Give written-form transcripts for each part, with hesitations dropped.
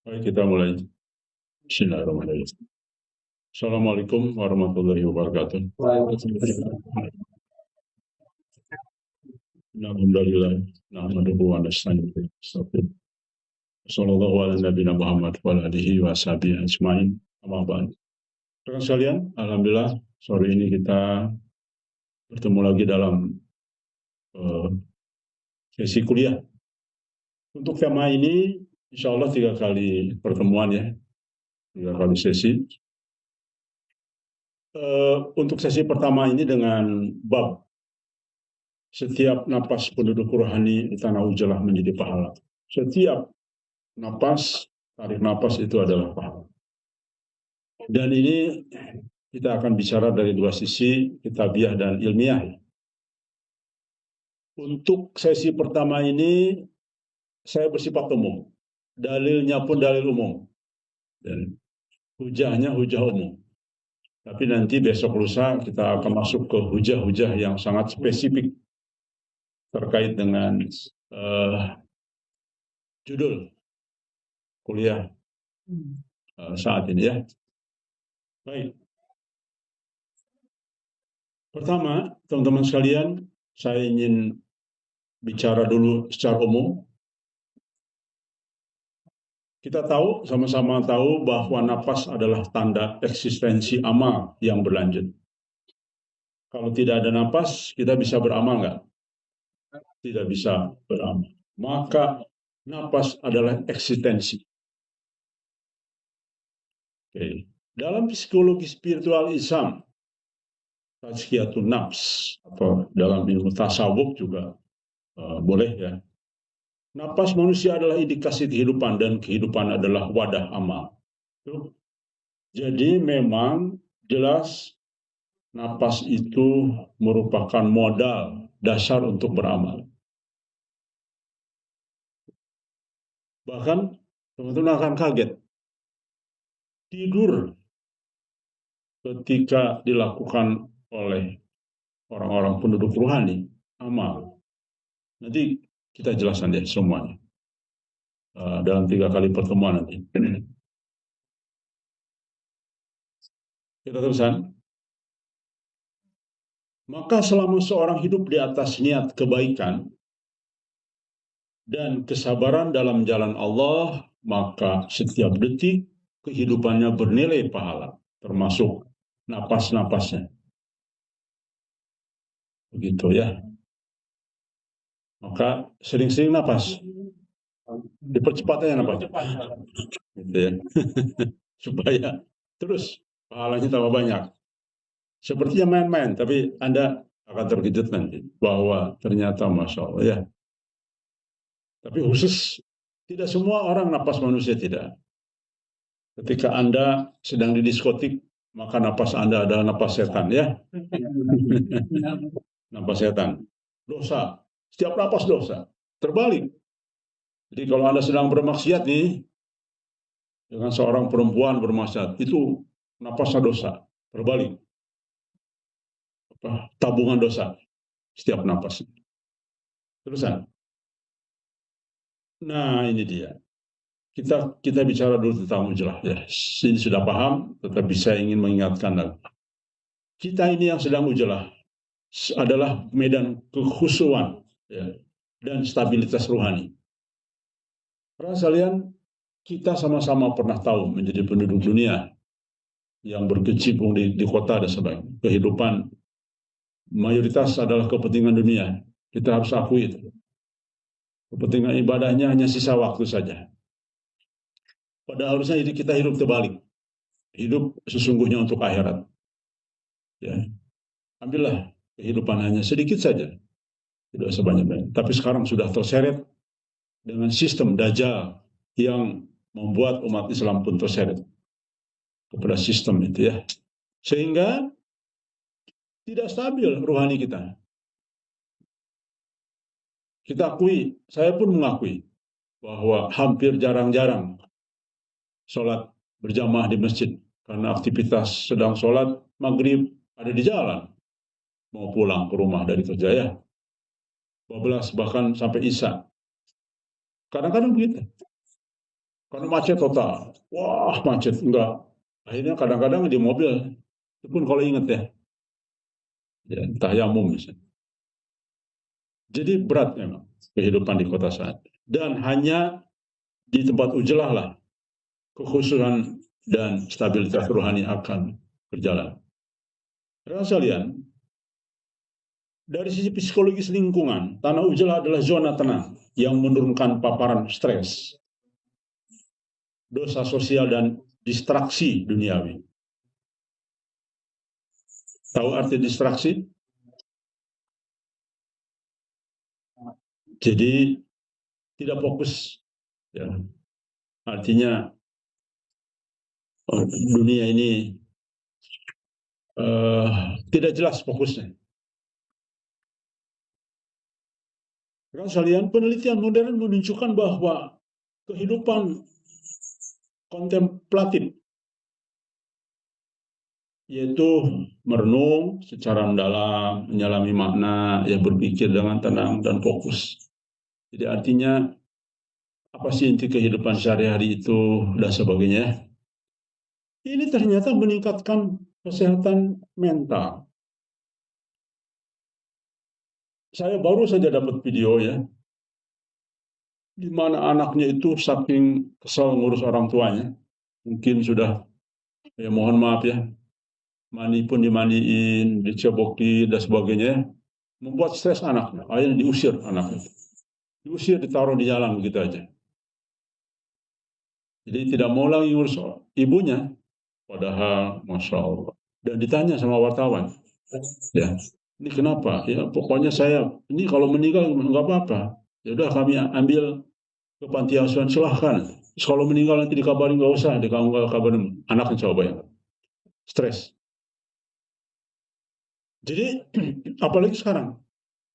Baik, kita mulai. Bismillahirrahmanirrahim. Assalamualaikum warahmatullahi wabarakatuh. Alhamdulillah. Nahmaduhu wa nasta'inuhu wa nastaghfiruh. Sallallahu ala nabiyina Muhammad wa ala alihi wa sahbihi ajmain. Amma ba'd. Rekan sekalian, alhamdulillah sore ini kita bertemu lagi dalam uh, sesi kuliah. Untuk tema ini, insya Allah 3 kali pertemuan ya, 3 kali sesi. Untuk sesi pertama ini dengan bab setiap napas penduduk rohani di tanah Ujalah menjadi pahala. Setiap napas, tarik napas itu adalah pahala. Dan ini kita akan bicara dari 2 sisi, kitabiah dan ilmiah. Untuk sesi pertama ini, saya bersifat umum. Dalilnya pun dalil umum. Dan hujahnya hujah umum. Tapi nanti besok lusa kita akan masuk ke hujah-hujah yang sangat spesifik terkait dengan judul kuliah saat ini ya. Baik. Pertama, teman-teman sekalian, saya ingin bicara dulu secara umum. Kita tahu, sama-sama tahu bahwa napas adalah tanda eksistensi amal yang berlanjut. Kalau tidak ada napas, kita bisa beramal nggak? Tidak bisa beramal. Maka napas adalah eksistensi. Oke. Dalam psikologi spiritual Islam, tazkiyatun nafs, atau dalam ilmu tasawuf juga boleh ya. Napas manusia adalah indikasi kehidupan dan kehidupan adalah wadah amal. Jadi memang jelas napas itu merupakan modal dasar untuk beramal. Bahkan teman-teman akan kaget. Tidur ketika dilakukan oleh orang-orang penduduk rohani, amal. Nanti kita jelaskan ya semuanya. Dalam 3 kali pertemuan nanti. Kita teruskan. Maka selama seorang hidup di atas niat kebaikan dan kesabaran dalam jalan Allah, maka setiap detik kehidupannya bernilai pahala, termasuk napas-napasnya. Begitu ya. Maka sering-sering napas. Dipercepatnya napas. Gitu ya. Supaya terus pahalanya tambah banyak. Sepertinya main-main, tapi Anda akan terkejut nanti bahwa ternyata Masya Allah ya. Tapi khusus tidak semua orang napas manusia tidak. Ketika Anda sedang di diskotik, maka napas Anda adalah napas setan ya. Napas setan. Dosa. Setiap napas dosa. Terbalik. Jadi kalau Anda sedang bermaksiat nih, dengan seorang perempuan bermaksiat, itu napasnya dosa. Terbalik. Tabungan dosa. Setiap napas. Terusan. Nah, ini dia. Kita bicara dulu tentang Ujalah ya. Ini sudah paham, tetapi saya ingin mengingatkan lagi. Kita ini yang sedang Ujalah adalah medan kekhusyuan ya, dan stabilitas rohani. Karena sekalian, kita sama-sama pernah tahu menjadi penduduk dunia yang berkecimpung di kota dan sebagainya. Kehidupan mayoritas adalah kepentingan dunia. Kita harus akui itu. Kepentingan ibadahnya hanya sisa waktu saja. Pada harusnya kita hidup terbalik. Hidup sesungguhnya untuk akhirat. Ya. Ambillah kehidupan hanya sedikit saja. Tidak sebanyak-banyak. Tapi sekarang sudah terseret dengan sistem Dajjal yang membuat umat Islam pun terseret kepada sistem itu ya. Sehingga tidak stabil rohani kita. Kita akui, saya pun mengakui bahwa hampir jarang-jarang sholat berjamaah di masjid. Karena aktivitas sedang sholat maghrib ada di jalan. Mau pulang ke rumah dari kerja ya. 12 bahkan sampai isya. Kadang-kadang begitu. Karena macet total. Wah, macet. Enggak. Akhirnya kadang-kadang di mobil. Itu pun kalau inget ya tayamum misalnya. Jadi berat memang kehidupan di kota saat. Dan hanya di tempat ujlah lah kekhususan dan stabilitas rohani akan berjalan. Rasa kalian, dari sisi psikologis lingkungan, tanah ujlah adalah zona tenang yang menurunkan paparan stres, dosa sosial, dan distraksi duniawi. Tahu arti distraksi? Jadi tidak fokus. Ya. Artinya dunia ini tidak jelas fokusnya. Sekalian, penelitian modern menunjukkan bahwa kehidupan kontemplatif, yaitu merenung secara mendalam, menyelami makna, ya berpikir dengan tenang dan fokus. Jadi artinya apa sih inti kehidupan sehari-hari itu dan sebagainya. Ini ternyata meningkatkan kesehatan mental. Saya baru saja dapat video ya, di mana anaknya itu saking kesal ngurus orang tuanya, mungkin sudah, ya mohon maaf ya, mani pun dimandiin, dicebokin dan sebagainya, membuat stres anaknya. Akhirnya diusir anaknya, diusir, ditaruh di jalan begitu aja. Jadi tidak mau lagi ngurus ibunya, padahal masya Allah. Dan ditanya sama wartawan, ya ini kenapa? Ya pokoknya saya ini kalau meninggal nggak apa-apa. Ya udah kami ambil ke panti asuhan, silahkan. Terus kalau meninggal nanti dikabarin, nggak usah, nggak kabarin. Anaknya coba ya, stres. Jadi apalagi sekarang,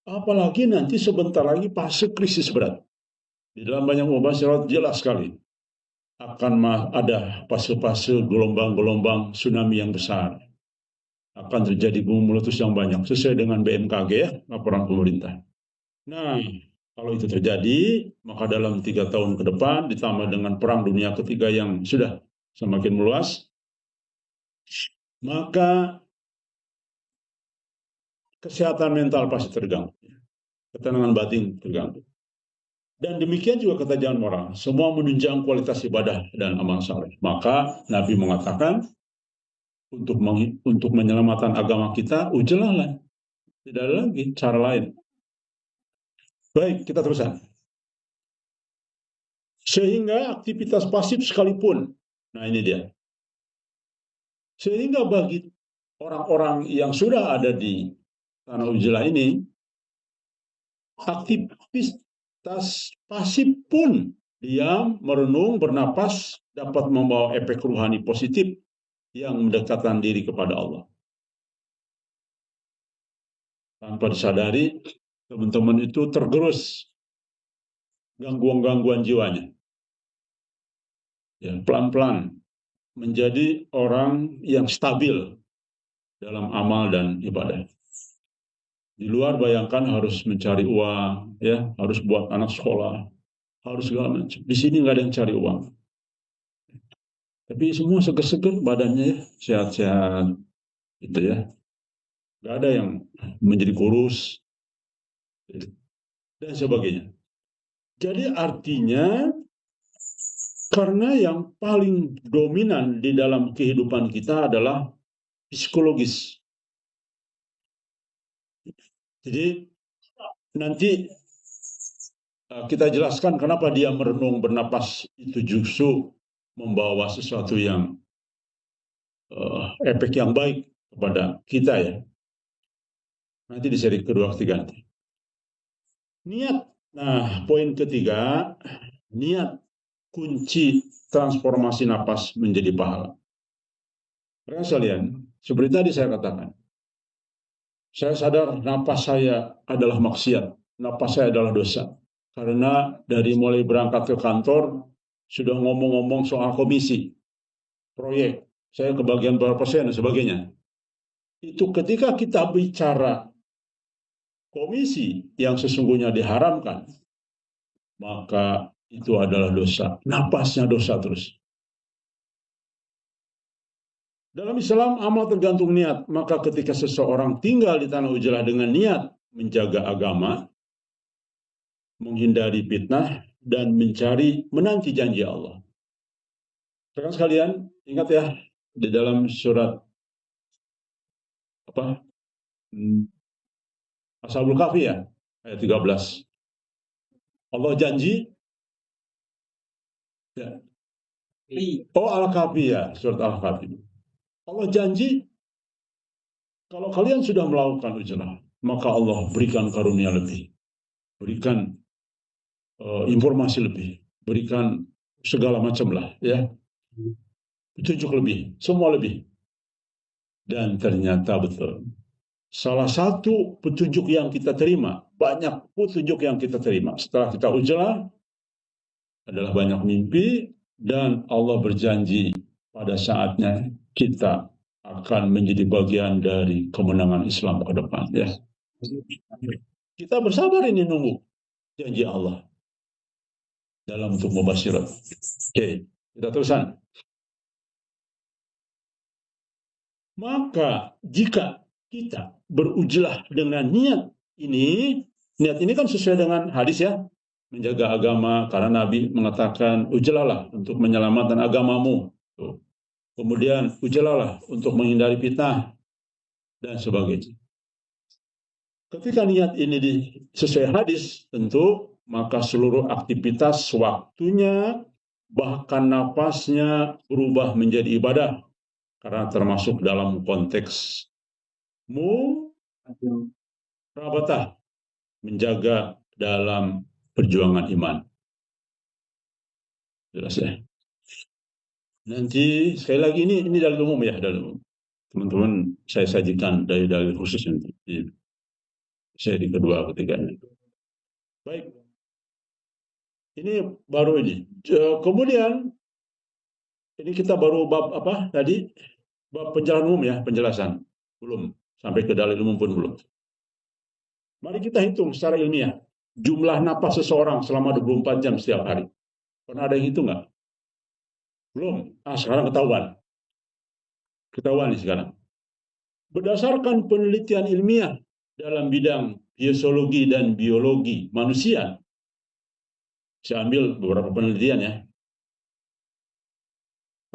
apalagi nanti sebentar lagi fase krisis berat. Di dalam banyak mubasyirat jelas sekali akan ada fase-fase gelombang-gelombang tsunami yang besar. Akan terjadi bumi meletus yang banyak sesuai dengan BMKG ya, laporan pemerintah. Nah, kalau itu terjadi, maka dalam 3 tahun ke depan ditambah dengan perang dunia ketiga yang sudah semakin meluas, maka kesehatan mental pasti terganggu, ketenangan batin terganggu. Dan demikian juga ketajaman moral, semua menunjang kualitas ibadah dan amal saleh. Maka Nabi mengatakan untuk menyelamatkan agama kita, ujilah, tidak ada lagi cara lain. Baik, kita teruskan. Sehingga aktivitas pasif sekalipun, nah ini dia. Sehingga bagi orang-orang yang sudah ada di tanah ujlah ini, aktivitas pasif pun diam, merenung, bernapas dapat membawa efek ruhani positif yang mendekatkan diri kepada Allah. Tanpa disadari, teman-teman itu tergerus gangguan-gangguan jiwanya. Ya, pelan-pelan menjadi orang yang stabil dalam amal dan ibadah. Di luar bayangkan harus mencari uang, ya, harus buat anak sekolah, harus segala macam. Di sini nggak ada yang cari uang. Tapi semua seger-seger badannya ya, sehat-sehat, gitu ya. Nggak ada yang menjadi kurus, dan sebagainya. Jadi artinya, karena yang paling dominan di dalam kehidupan kita adalah psikologis. Jadi nanti kita jelaskan kenapa dia merenung, bernapas itu justru membawa sesuatu yang efek yang baik kepada kita ya. Nanti di seri kedua ketiga nanti. Niat. Nah, poin ketiga, niat kunci transformasi napas menjadi pahala. Karena kalian, seperti tadi saya katakan, saya sadar napas saya adalah maksiat, napas saya adalah dosa. Karena dari mulai berangkat ke kantor, sudah ngomong-ngomong soal komisi, proyek, saya kebagian berapa persen dan sebagainya. Itu ketika kita bicara komisi yang sesungguhnya diharamkan, maka itu adalah dosa. Napasnya dosa terus. Dalam Islam, amal tergantung niat. Maka ketika seseorang tinggal di tanah Ujalah dengan niat menjaga agama, menghindari fitnah, dan menanti janji Allah. Sekarang sekalian, ingat ya, di dalam surat apa? Ashabul Kahfi ya, ayat 13. Allah janji, ya. Oh, Al-Kahfi ya, surat Al-Kahfi. Allah janji, kalau kalian sudah melakukan Ujalah, maka Allah berikan karunia lebih, berikan informasi lebih, berikan segala macam lah, ya, petunjuk lebih, semua lebih. Dan ternyata betul. Salah satu petunjuk yang kita terima, banyak petunjuk yang kita terima setelah kita Ujalah adalah banyak mimpi, dan Allah berjanji pada saatnya kita akan menjadi bagian dari kemenangan Islam ke depan. Ya. Kita bersabar ini nunggu janji Allah dalam untuk mubasyirat. Oke, kita terusan. Maka jika kita berujilah dengan niat ini kan sesuai dengan hadis ya, menjaga agama, karena Nabi mengatakan ujilah untuk menyelamatkan agamamu. Kemudian ujilah untuk menghindari fitnah dan sebagainya. Ketika niat ini sesuai hadis, tentu maka seluruh aktivitas waktunya, bahkan napasnya berubah menjadi ibadah, karena termasuk dalam konteks murabatah, menjaga dalam perjuangan iman. Jelas ya. Nanti sekali lagi ini dalil umum ya, dalil umum. Teman-teman saya sajikan dari dalil khusus nanti di seri kedua ketiganya. Baik. Ini baru ini. Kemudian ini kita baru bab apa tadi? Bab penjelasan umum ya, penjelasan. Belum sampai ke dalil umum pun belum. Mari kita hitung secara ilmiah jumlah napas seseorang selama 24 jam setiap hari. Pernah ada yang hitung nggak? Belum. Sekarang ketahuan. Ketahuan nih sekarang. Berdasarkan penelitian ilmiah dalam bidang fisiologi dan biologi manusia, saya ambil beberapa penelitian ya.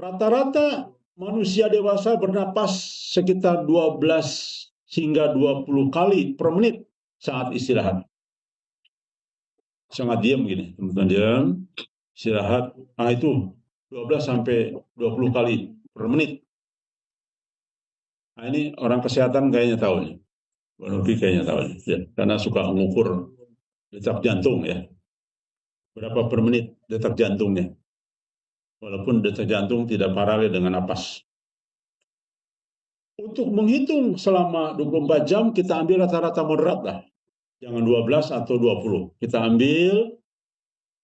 Rata-rata manusia dewasa bernapas sekitar 12 hingga 20 kali per menit saat istirahat. Sangat diam gini, teman-teman diam, istirahat. Itu 12 sampai 20 kali per menit. Ini orang kesehatan kayaknya tahu nih. Novi kayaknya tahu nih, ya, karena suka mengukur detak jantung ya. Berapa per menit detak jantungnya. Walaupun detak jantung tidak paralel dengan napas. Untuk menghitung selama 24 jam, kita ambil rata-rata moderat lah. Jangan 12 atau 20. Kita ambil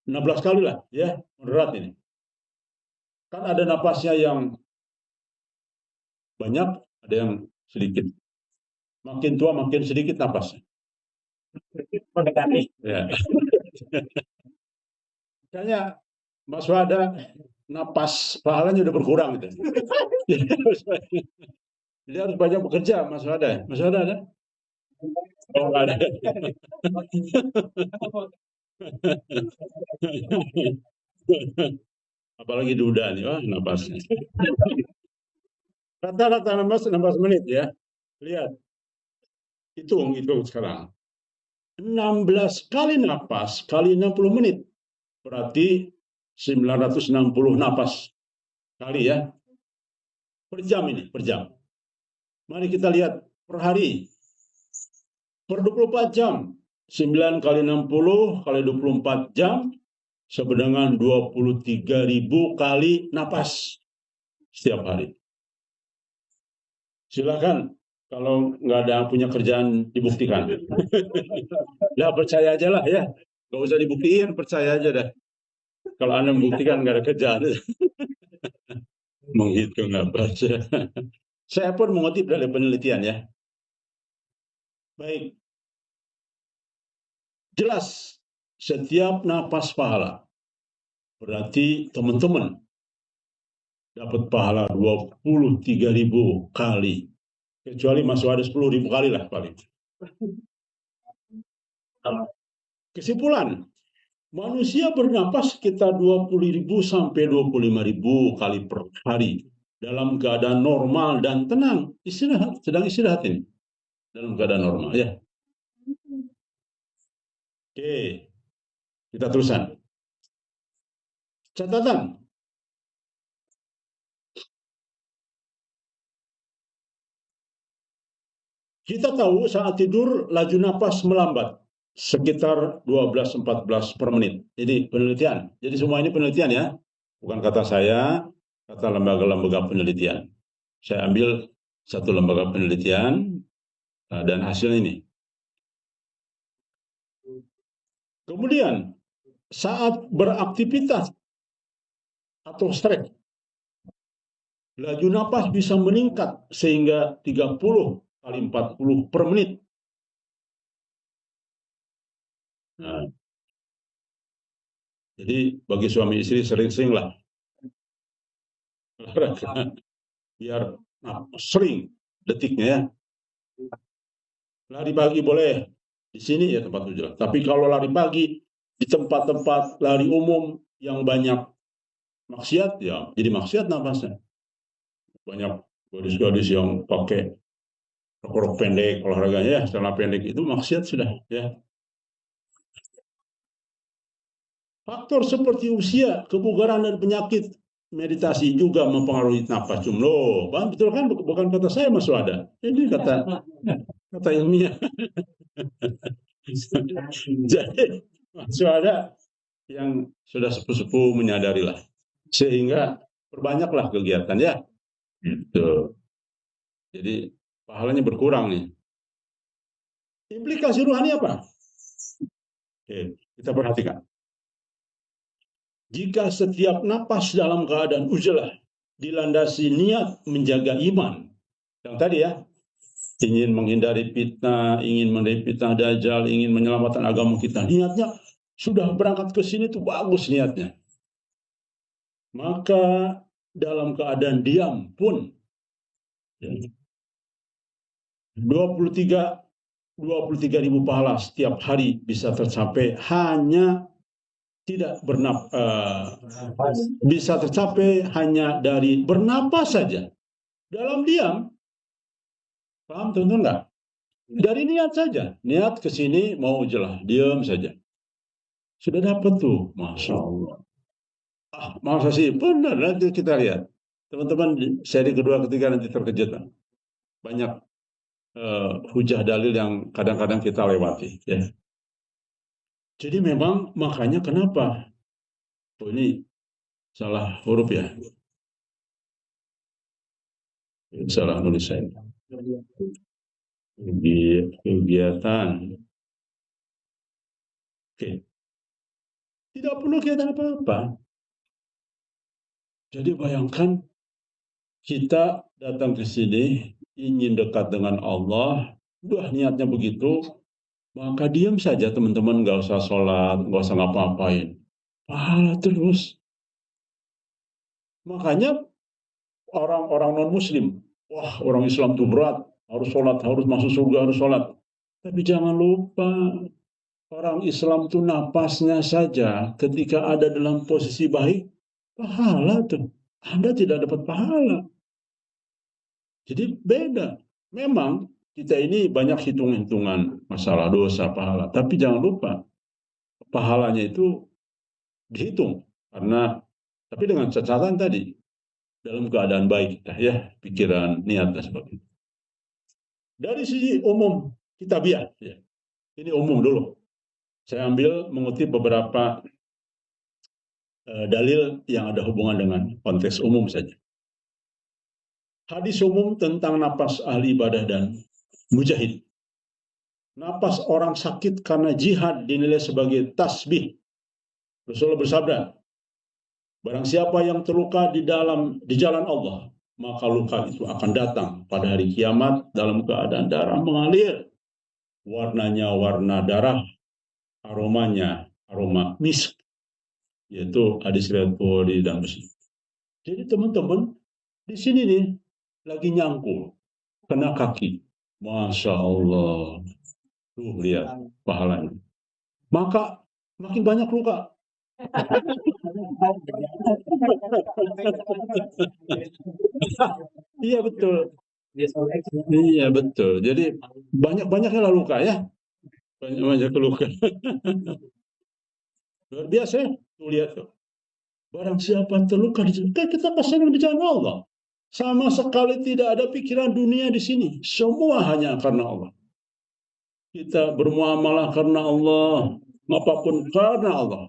16 kali lah, ya, moderat ini. Kan ada napasnya yang banyak, ada yang sedikit. Makin tua, makin sedikit napasnya. Ya. Kayaknya Mas Wada napas pahalanya udah berkurang gitu. Jadi harus banyak bekerja, Mas Wada. Mas Wada ada? Oh, nggak ada. Apalagi duda nih, wah napasnya. Rata-rata napas 16 menit ya. Lihat. Hitung sekarang. 16 kali napas kali 60 menit. Berarti 960 napas kali ya. Per jam ini, per jam. Mari kita lihat per hari. Per 24 jam. 9 kali 60 kali 24 jam sebenarnya 23.000 kali napas setiap hari. Silakan kalau nggak ada yang punya kerjaan dibuktikan. Ya percaya aja lah ya. Nggak usah dibuktiin, percaya aja dah. Kalau Anda membuktikan nggak ada kerjaan. Menghitung napas. Saya pun mengutip dari penelitian ya. Baik. Jelas setiap napas pahala. Berarti teman-teman dapat pahala 23.000 kali. Kecuali masuk ada 10.000 kali lah paling. Kesimpulan, manusia bernapas sekitar 20.000 sampai 25.000 kali per hari dalam keadaan normal dan tenang. Istirahat, sedang istirahat ini. Dalam keadaan normal ya. Oke, kita teruskan. Catatan. Kita tahu saat tidur laju napas melambat sekitar 12-14 per menit. Jadi penelitian. Jadi semua ini penelitian ya. Bukan kata saya, kata lembaga-lembaga penelitian. Saya ambil satu lembaga penelitian dan hasil ini. Kemudian saat beraktivitas atau stres, laju napas bisa meningkat sehingga 30 kali 40 per menit. Nah, jadi bagi suami istri sering-sering lah olahraga biar sering detiknya ya. Lari pagi boleh di sini ya tempat tujuan. Tapi kalau lari pagi di tempat-tempat lari umum yang banyak maksiat ya jadi maksiat napasnya. Banyak gadis-gadis yang pakai rok pendek olahraganya ya, celana pendek itu maksiat sudah ya. Faktor seperti usia, kebugaran dan penyakit meditasi juga mempengaruhi napas jumlah. Betul kan? Bukan kata saya Mas Wada. Ini kata ilmiah. Jadi Mas Wada yang sudah sepuh-sepuh menyadarilah. Sehingga perbanyaklah kegiatan ya. Gitu. Jadi pahalanya berkurang nih. Implikasi rohani apa? Oke, kita perhatikan. Jika setiap napas dalam keadaan uzlah dilandasi niat menjaga iman, yang tadi ya, ingin menghindari fitnah, ingin menghindari fitnah dajjal, ingin menyelamatkan agama kita, niatnya sudah berangkat ke sini tuh bagus niatnya. Maka dalam keadaan diam pun 23.000 pahala setiap hari bisa tercapai hanya tidak bisa tercapai hanya dari bernapas saja dalam diam. Paham teman-teman nggak? Dari niat saja, niat ke sini mau jelah, diam saja. Sudah dapat tuh, masya Allah. Masa sih benar, nanti kita lihat. Teman-teman seri kedua ketiga nanti terkejut. Banyak hujah dalil yang kadang-kadang kita lewati. Ya. Jadi memang makanya kenapa? Oh ini salah huruf ya. Salah nulis saya. Kegiatan. Oke. Tidak perlu kegiatan apa-apa. Jadi bayangkan kita datang ke sini ingin dekat dengan Allah, udah niatnya begitu, maka diam saja teman-teman, nggak usah sholat, nggak usah ngapa-ngapain. Pahala terus. Makanya orang-orang non-muslim, wah orang Islam itu berat, harus sholat, harus masuk surga, harus sholat. Tapi jangan lupa, orang Islam itu napasnya saja ketika ada dalam posisi baik, pahala tuh. Anda tidak dapat pahala. Jadi beda. Memang kita ini banyak hitung-hitungan masalah dosa, pahala. Tapi jangan lupa, pahalanya itu dihitung. Tapi dengan catatan tadi, dalam keadaan baik, ya, pikiran, niat, dan sebagainya. Dari sisi umum, kitabiah. Ya. Ini umum dulu. Saya ambil mengutip beberapa dalil yang ada hubungan dengan konteks umum saja. Hadis umum tentang napas ahli ibadah dan mujahid. Napas orang sakit karena jihad dinilai sebagai tasbih. Rasulullah bersabda, barang siapa yang terluka di jalan Allah, maka luka itu akan datang pada hari kiamat dalam keadaan darah mengalir. Warnanya warna darah, aromanya aroma misk. yaitu hadis riwayat Bukhari dan Muslim. Jadi teman-teman, di sini nih lagi nyangkul, kena kaki. Masya Allah. Tuh lihat pahalanya. Maka makin banyak luka. Iya betul. Iya betul. Jadi banyak-banyaknya luka ya. Banyak-banyak luka. Luar biasa ya. Tuh lihat tuh. Barang siapa terluka di sini, kita pasang di jalan Allah. Sama sekali tidak ada pikiran dunia di sini. Semua hanya karena Allah. Kita bermuamalah karena Allah. Apapun karena Allah.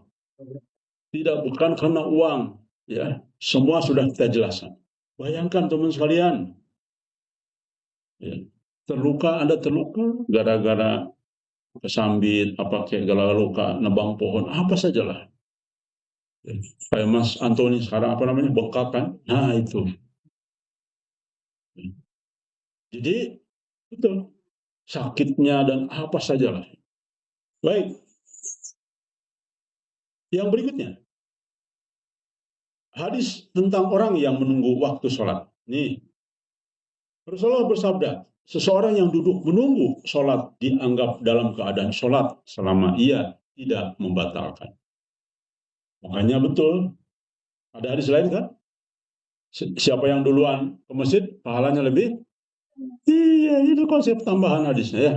Tidak bukan karena uang. Ya, semua sudah kita jelaskan. Bayangkan teman sekalian. Ya, Anda terluka gara-gara kesambit, apa kayak gara luka nebang pohon, apa sajalah. Kayak Mas Antoni sekarang apa namanya bengkak kan? Nah itu. Jadi betul sakitnya dan apa sajalah. Baik. Yang berikutnya hadis tentang orang yang menunggu waktu sholat. Nih Rasulullah bersabda, seseorang yang duduk menunggu sholat dianggap dalam keadaan sholat selama ia tidak membatalkan. Makanya betul ada hadis lain kan? Siapa yang duluan ke masjid pahalanya lebih. Iya, itu konsep tambahan hadisnya ya.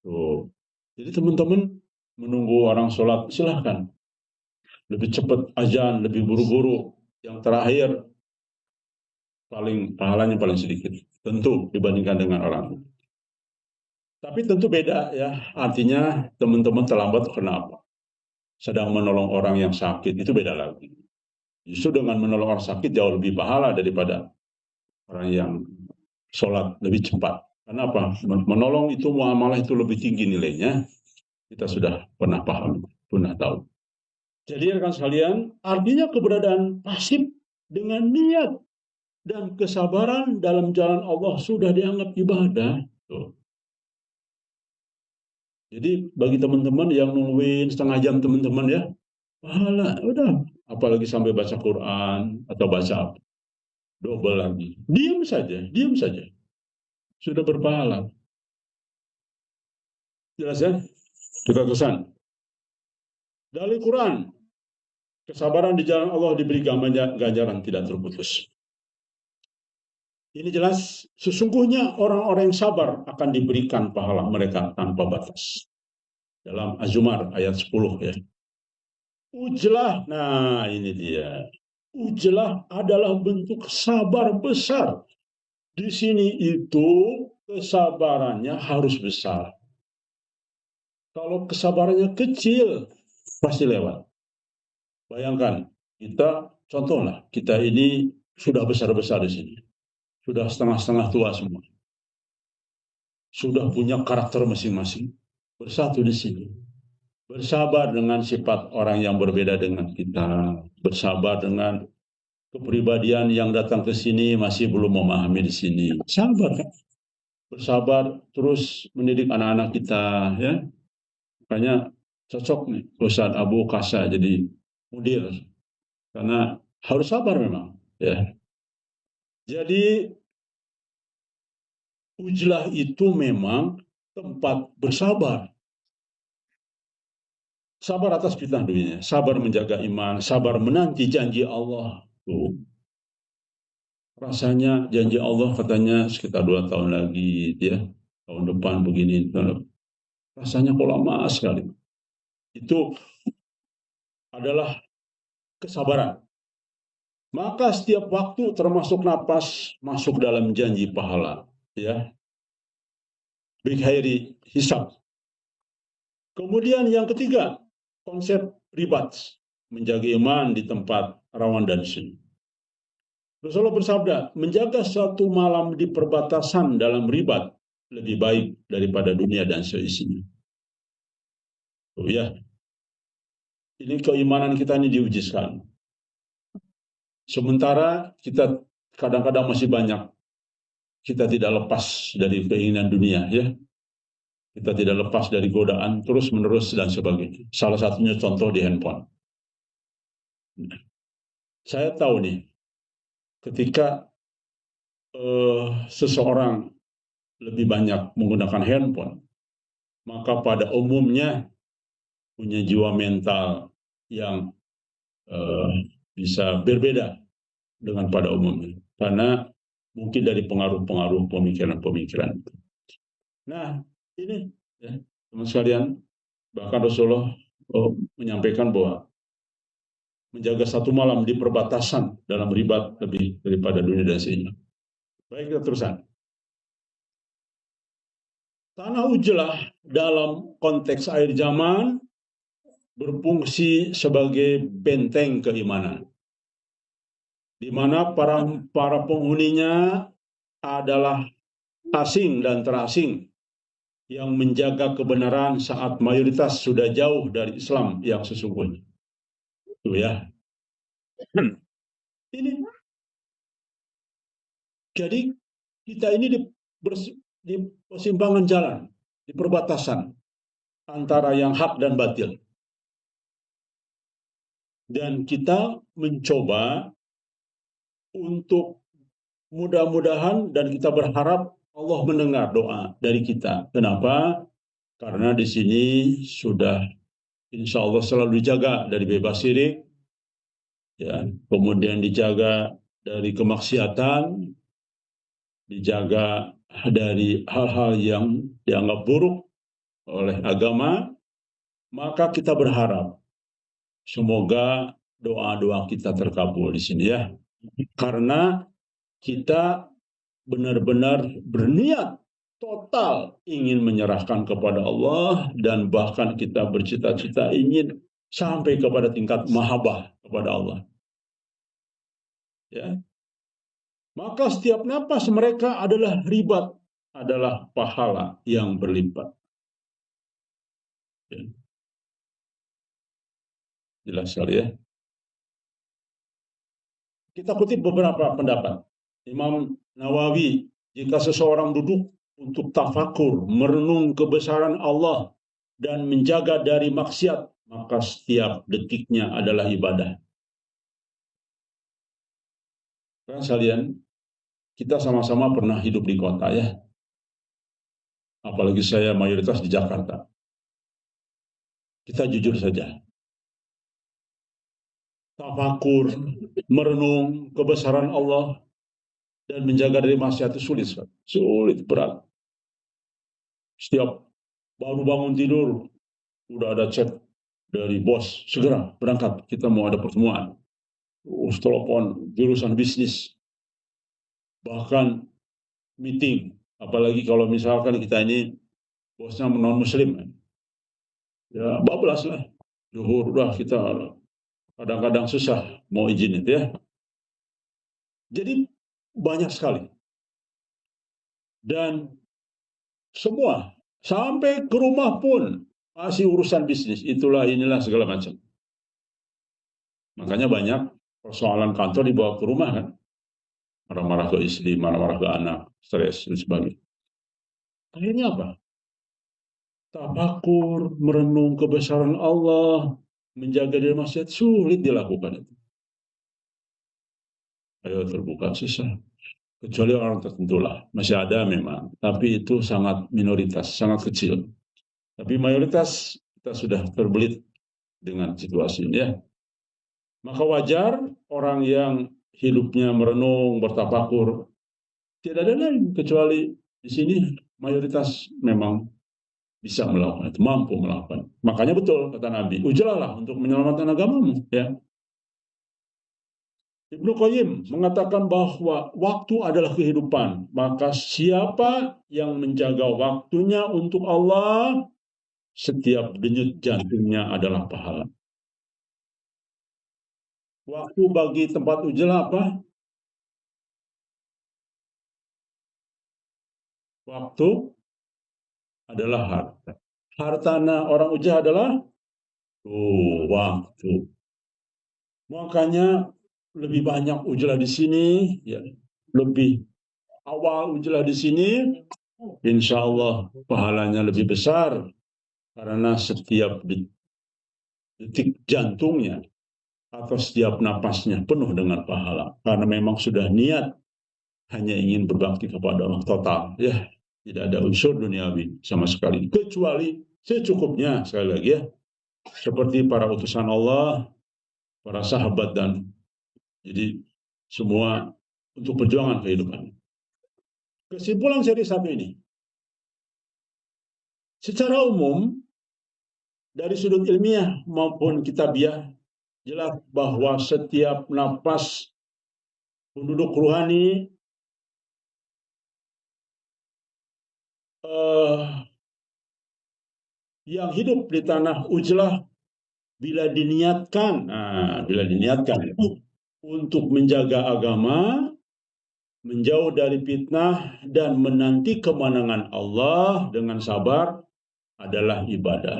Tuh. Jadi teman-teman menunggu orang sholat silahkan. Lebih cepat azan, lebih buru-buru. Yang terakhir pahalanya paling sedikit. Tentu dibandingkan dengan orang. Tapi tentu beda ya. Artinya teman-teman terlambat kenapa? Sedang menolong orang yang sakit itu beda lagi. Justru dengan menolong orang sakit jauh lebih pahala daripada orang yang sholat lebih cepat. Kenapa? Menolong itu muamalah itu lebih tinggi nilainya. Kita sudah pernah paham, pernah tahu. Jadi rekan sekalian, artinya keberadaan pasif dengan niat dan kesabaran dalam jalan Allah sudah dianggap ibadah. Tuh. Jadi bagi teman-teman yang nungguin setengah jam teman-teman ya, pahala udah. Apalagi sampai baca Quran atau baca double lagi. Diam saja. Sudah berpahala. Jelas ya? Kita kesan. Dari Quran, kesabaran di jalan Allah diberi ganjaran tidak terputus. Ini jelas, sesungguhnya orang-orang yang sabar akan diberikan pahala mereka tanpa batas. Dalam Az-Zumar ayat 10 ya. Ujlah, nah ini dia. Ujlah adalah bentuk sabar besar. Di sini itu kesabarannya harus besar. Kalau kesabarannya kecil, pasti lewat. Bayangkan, contohlah, kita ini sudah besar-besar di sini. Sudah setengah-setengah tua semua. Sudah punya karakter masing-masing. Bersatu di sini. Bersabar dengan sifat orang yang berbeda dengan kita. Bersabar dengan kepribadian yang datang ke sini masih belum memahami di sini. Sabar kan? Bersabar terus mendidik anak-anak kita ya. Makanya cocok nih Ustaz Abu Kasa jadi mudir karena harus sabar memang ya. Jadi ujlah itu memang tempat bersabar. Sabar atas fitnah dunia, sabar menjaga iman, sabar menanti janji Allah. Tuh. Rasanya janji Allah katanya sekitar 2 tahun lagi ya, tahun depan begini. Rasanya kok lama sekali. Itu adalah kesabaran. Maka setiap waktu termasuk napas masuk dalam janji pahala. Ya, bighairi hisab. Kemudian yang ketiga, konsep ribat, menjaga iman di tempat rawan dan seni. Rasulullah bersabda, menjaga suatu malam di perbatasan dalam ribat lebih baik daripada dunia dan seisinya. Oh ya, ini keimanan kita ini diuji sekali. Sementara kita kadang-kadang masih banyak, kita tidak lepas dari keinginan dunia ya. Kita tidak lepas dari godaan terus-menerus dan sebagainya. Salah satunya contoh di handphone. Saya tahu nih, ketika seseorang lebih banyak menggunakan handphone, maka pada umumnya punya jiwa mental yang eh, bisa berbeda dengan pada umumnya, karena mungkin dari pengaruh-pengaruh pemikiran-pemikiran. Nah, ini ya, teman sekalian, bahkan Rasulullah menyampaikan bahwa menjaga satu malam di perbatasan dalam ribat lebih daripada dunia dan isinya. Baik, kita terusan. Tanah Ujlah dalam konteks akhir zaman berfungsi sebagai benteng keimanan, di mana para penghuninya adalah asing dan terasing yang menjaga kebenaran saat mayoritas sudah jauh dari Islam yang sesungguhnya. Itu ya. Ini jadi kita ini di persimpangan jalan, di perbatasan antara yang hak dan batil. Dan kita mencoba untuk mudah-mudahan dan kita berharap Allah mendengar doa dari kita. Kenapa? Karena di sini sudah insya Allah selalu dijaga dari bebas syirik, ya, kemudian dijaga dari kemaksiatan, dijaga dari hal-hal yang dianggap buruk oleh agama, maka kita berharap semoga doa-doa kita terkabul di sini ya. Karena kita benar-benar berniat total ingin menyerahkan kepada Allah dan bahkan kita bercita-cita ingin sampai kepada tingkat mahabbah kepada Allah. Ya. Maka setiap napas mereka adalah ribat, adalah pahala yang berlipat. Ya. Jelas sekali ya. Kita kutip beberapa pendapat. Imam Nawawi, jika seseorang duduk untuk tafakur, merenung kebesaran Allah dan menjaga dari maksiat, maka setiap detiknya adalah ibadah. Kan sekalian, kita sama-sama pernah hidup di kota ya. Apalagi saya mayoritas di Jakarta. Kita jujur saja. Tafakur, merenung kebesaran Allah dan menjaga dari maksiat itu sulit, sulit, berat. Setiap baru bangun tidur, udah ada chat dari bos, segera berangkat, kita mau ada pertemuan. Terus telepon jurusan bisnis, bahkan meeting. Apalagi kalau misalkan kita ini bosnya non muslim, ya bablas lah. Zuhur udah kita kadang-kadang susah mau izin itu ya. Jadi banyak sekali. Dan semua sampai ke rumah pun masih urusan bisnis, itulah inilah segala macam. Makanya banyak persoalan kantor dibawa ke rumah kan. Marah-marah ke istri, marah-marah ke anak, stres dan sebagainya. Akhirnya apa? Tafakur, merenung kebesaran Allah, menjaga dari maksiat, sulit dilakukan itu. Ayo terbuka susah. Kecuali orang tertentu lah, masih ada memang, tapi itu sangat minoritas, sangat kecil. Tapi mayoritas kita sudah terbelit dengan situasi ini ya. Maka wajar orang yang hidupnya merenung, bertafakur, tidak ada lain kecuali di sini mayoritas memang bisa melakukan itu, mampu melakukan. Makanya betul kata Nabi, ujilah untuk menyelamatkan agamamu. Ya. Ibnu Qayyim mengatakan bahwa waktu adalah kehidupan. Maka siapa yang menjaga waktunya untuk Allah, setiap denyut jantungnya adalah pahala. Waktu bagi tempat ujilah apa? Waktu adalah harta. Hartana orang ujah adalah waktu. Makanya lebih banyak ujlah di sini, ya, lebih awal ujlah di sini, insya Allah pahalanya lebih besar karena setiap detik jantungnya atau setiap napasnya penuh dengan pahala, karena memang sudah niat hanya ingin berbakti kepada Allah total, ya, tidak ada unsur duniawi sama sekali, kecuali secukupnya, sekali lagi ya, seperti para utusan Allah, para sahabat, dan jadi semua untuk perjuangan kehidupan. Kesimpulan seri satu ini, secara umum dari sudut ilmiah maupun kitabiah, jelas bahwa setiap napas penduduk ruhani yang hidup di tanah Ujlah, bila diniatkan untuk menjaga agama, menjauh dari fitnah, dan menanti kemenangan Allah dengan sabar adalah ibadah.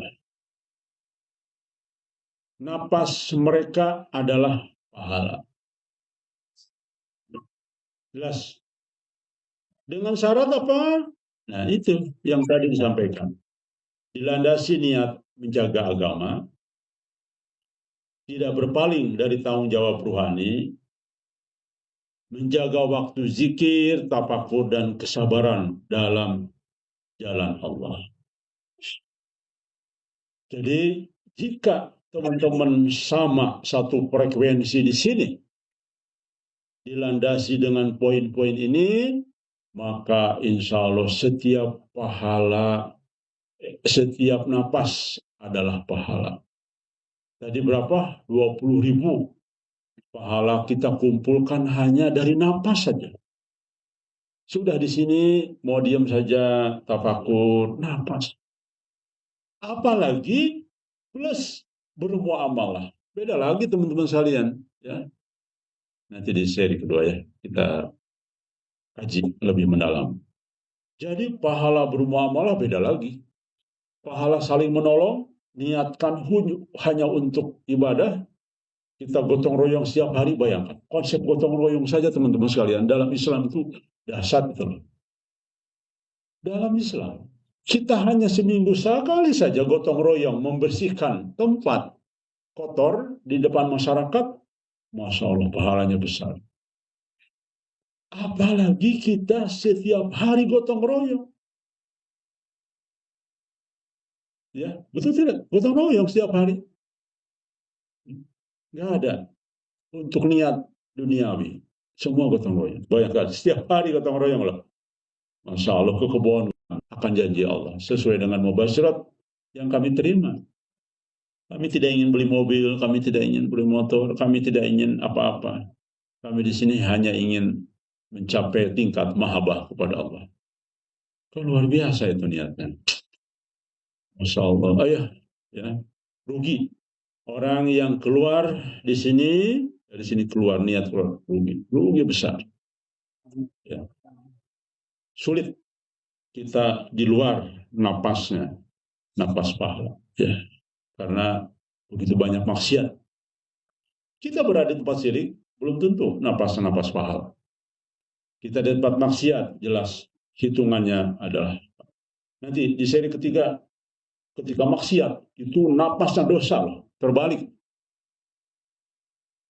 Napas mereka adalah pahala. Jelas. Dengan syarat apa? Nah, itu yang tadi disampaikan. Dilandasi niat menjaga agama, tidak berpaling dari tanggung jawab ruhani, menjaga waktu zikir, tafakur, dan kesabaran dalam jalan Allah. Jadi, jika teman-teman sama satu frekuensi di sini, dilandasi dengan poin-poin ini, maka insya Allah setiap pahala, setiap napas adalah pahala. Tadi berapa? 20.000 pahala kita kumpulkan hanya dari napas saja. Sudah di sini mau diam saja, tafakur, napas. Apalagi plus bermuamalah. Beda lagi teman-teman sekalian, ya. Nanti di seri kedua ya kita kaji lebih mendalam. Jadi pahala bermuamalah beda lagi. Pahala saling menolong, niatkan hanya untuk ibadah, kita gotong royong setiap hari. Bayangkan konsep gotong royong saja teman-teman sekalian dalam Islam itu dahsyat itu. Dalam Islam kita hanya seminggu sekali saja gotong royong membersihkan tempat kotor di depan masyarakat, Masya Allah pahalanya besar. Apalagi kita setiap hari gotong royong. Ya, betul tidak? Gotong royong setiap hari. Nggak ada untuk niat duniawi. Semua gotong royong. Bayangkan, setiap hari gotong royong loh. Masya Allah, ke kebun akan janji Allah. Sesuai dengan mubasyirat yang kami terima. Kami tidak ingin beli mobil, kami tidak ingin beli motor, kami tidak ingin apa-apa. Kami di sini hanya ingin mencapai tingkat mahabbah kepada Allah. Itu luar biasa itu niatnya. Masya Allah. Ya, rugi. Orang yang keluar di sini, dari sini keluar, niat keluar, rugi besar. Ya. Sulit kita di luar napasnya, napas pahala. Ya. Karena begitu banyak maksiat. Kita berada di tempat syirik, belum tentu napas pahala. Kita di tempat maksiat, jelas hitungannya adalah. Nanti di seri ketiga, ketika maksiat, itu napasnya dosa loh, terbalik.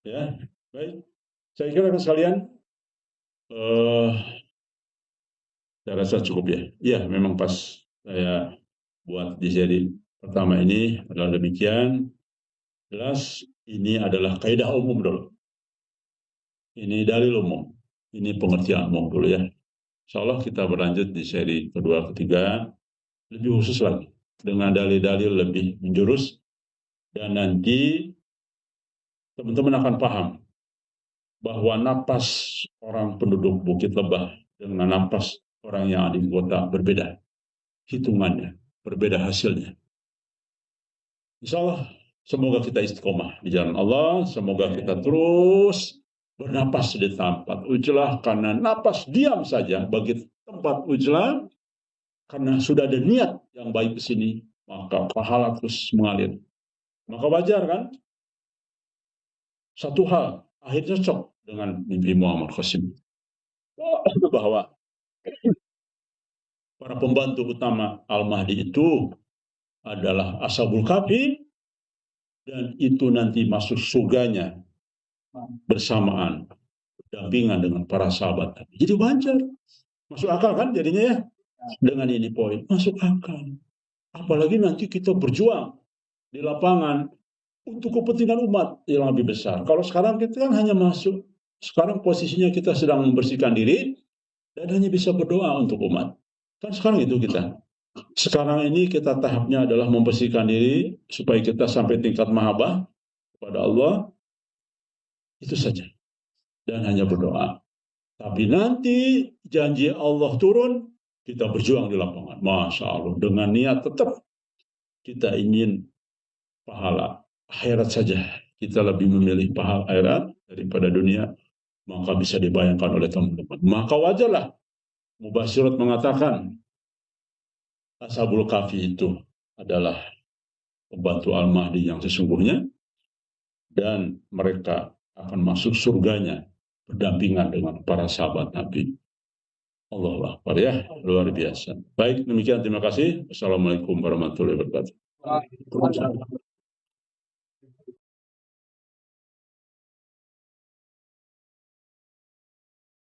Ya, baik. Saya kira sekalian, saya rasa cukup ya. Iya, memang pas saya buat di seri pertama ini adalah demikian. Jelas ini adalah kaidah umum dulu. Ini dalil umum. Ini pengertian umum dulu ya. Insya Allah kita berlanjut di seri kedua, ketiga, lebih khusus lagi. Dengan dalil-dalil lebih menjurus. Dan nanti teman-teman akan paham bahwa napas orang penduduk Bukit Lebah dengan napas orang yang ada di kota berbeda. Hitungannya, berbeda hasilnya. Insya Allah, semoga kita istiqomah di jalan Allah. Semoga kita terus bernapas di tempat Ujlah, karena napas diam saja bagi tempat Ujlah, karena sudah ada niat yang baik di sini, maka pahala terus mengalir. Maka wajar kan? Satu hal, akhirnya cocok dengan mimpi Muhammad Qasim. Bahwa para pembantu utama Al-Mahdi itu adalah Ashabul Kahfi dan itu nanti masuk surganya bersamaan dampingan dengan para sahabat. Jadi wajar, masuk akal kan jadinya ya. Dengan ini poin masuk akal. Apalagi nanti kita berjuang di lapangan untuk kepentingan umat yang lebih besar. Kalau sekarang kita kan hanya masuk, sekarang posisinya kita sedang membersihkan diri dan hanya bisa berdoa untuk umat. Kan sekarang itu kita. Sekarang ini kita tahapnya adalah membersihkan diri supaya kita sampai tingkat mahabbah kepada Allah. Itu saja. Dan hanya berdoa. Tapi nanti janji Allah turun, kita berjuang di lapangan. Masya Allah. Dengan niat tetap kita ingin pahala akhirat saja. Kita lebih memilih pahala akhirat daripada dunia. Maka bisa dibayangkan oleh teman-teman. Maka wajarlah Mubasyirat mengatakan Ashabul Kahfi itu adalah pembantu Al-Mahdi yang sesungguhnya dan mereka akan masuk surganya berdampingan dengan para sahabat Nabi. Allahu Akbar ya, luar biasa. Baik, demikian terima kasih. Assalamualaikum warahmatullahi wabarakatuh.